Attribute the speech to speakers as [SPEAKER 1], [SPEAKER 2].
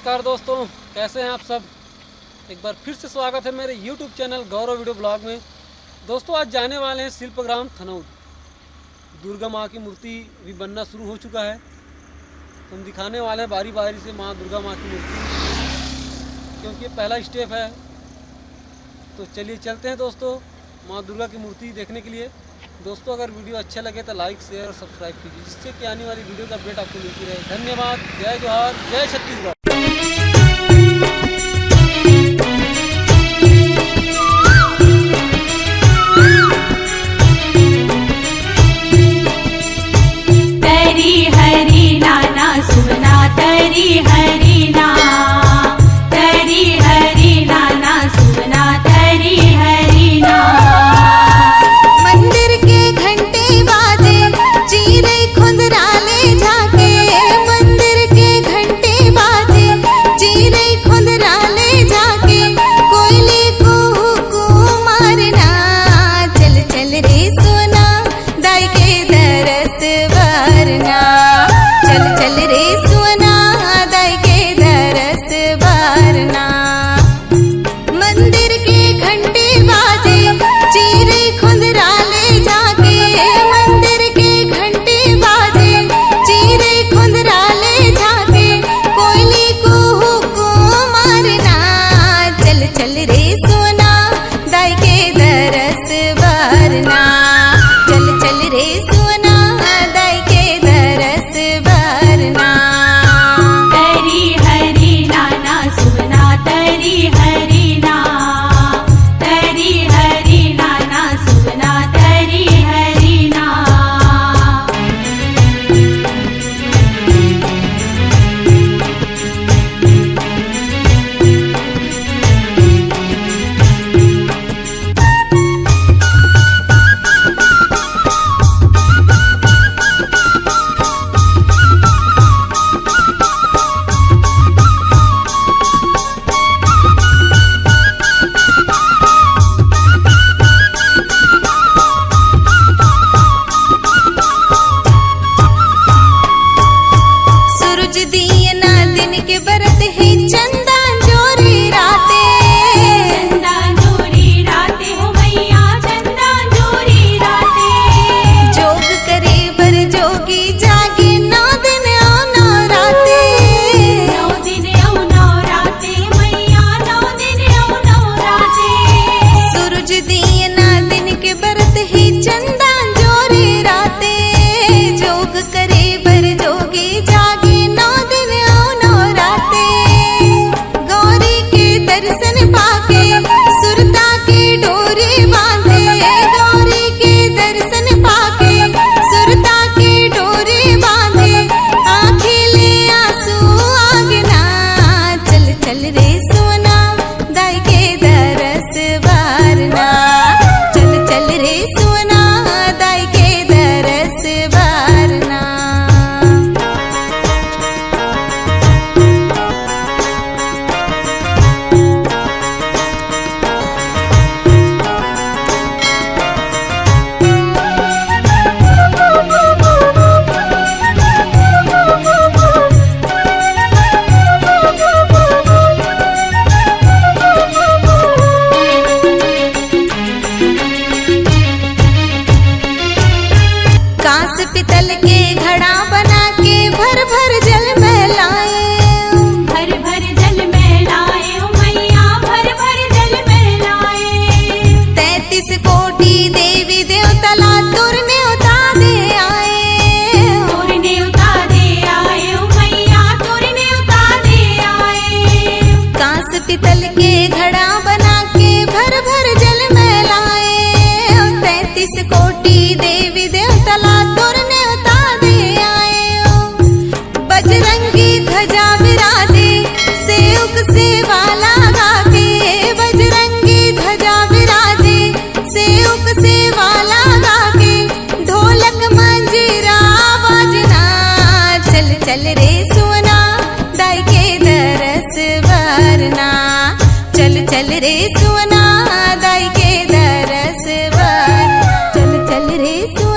[SPEAKER 1] नमस्कार दोस्तों, कैसे हैं आप सब। एक बार फिर से स्वागत है मेरे YouTube चैनल गौरव वीडियो ब्लॉग में। दोस्तों आज जाने वाले हैं शिल्पग्राम थनौद। दुर्गा माँ की मूर्ति भी बनना शुरू हो चुका है, तो हम दिखाने वाले हैं बारी बारी से माँ दुर्गा माँ की मूर्ति, क्योंकि ये पहला स्टेप है। तो चलिए चलते हैं दोस्तों माँ दुर्गा की मूर्ति देखने के लिए। दोस्तों अगर वीडियो अच्छा लगे तो लाइक शेयर और सब्सक्राइब कीजिए, जिससे कि आने वाली वीडियो का अपडेट आपको मिलती रहे। धन्यवाद। जय जोहार, जय छत्तीसगढ़।
[SPEAKER 2] तरी हरी नाना सुना तरी हरी ना, तरी हरी नाना सुना तरी हरी ना। मंदिर के घंटे बाजे चीरे खुंदराले झाके, मंदिर के घंटे बाजे चीरे खुंदराले झाके, कोयले को मारना चल चल रे सोना दाई के दरस वरना, चल चल रे सोना दाई के दरस वरना। मंदिर के घंटे बाजे चीरे खुंदराले जाके, मंदिर के घंटे बाजे चीरे खुंदराले जाके, कोयले को मारना चल चल रे सोना दाई के दरस वरना, चल चल रे सोना दाई के दरस वरना। तरी हरी नाना सुना तरी हरी ना, तरी हरी नाना सुना तरी हरी ना। सूरज दिए ना दिन के बरत है चंदा जोरी राते, चंदा जोरी राते हो मैया चंदा जोरी राते। जोग करे बर जोगी जागे 9 दिन औ 9 राते, 9 दिन औ 9 राते मैया 9 दिन औ 9 राते। सूरज दिए ना दिन के बरत है चंदा जोरी राते, जोग करे बर जोगी जागे 9 दिन औ 9 राते। गौरी के दर्शन पाके सुरता के डोरी बांधे, गौरी के दर्शन पाके सुरता के डोरी बांधे, आँखें ले आंसू आगना चल चल रे सोना दाई के दरस वरना, चल चल रे सोना दाई के दरस वरना। कांस पितल के घड़ा बना के भर भर जल में लाए, भर भर जल में लाए ओ मैया भर भर जल में लाए। 33 कोटि देवी देवतला तुरने उता दे आए, तुरने उता दे आए ओ मैया तुरने उता दे आए। कांस पितल के घड़ा बना के भर भर जल में लाए, 33 कोटि देवी देवतला तुरने उता दे आए। बजरंगी ध्वजा विराजे सेवक सेवा लगा के, बजरंगी ध्वजा विराजे सेवक सेवा लगा के, ढोलक मंजीरा बजना चल चल रे सोना दाई के दरस वरना, चल चल रे सोना दाई के दरस वरना, चल चल रे सोना।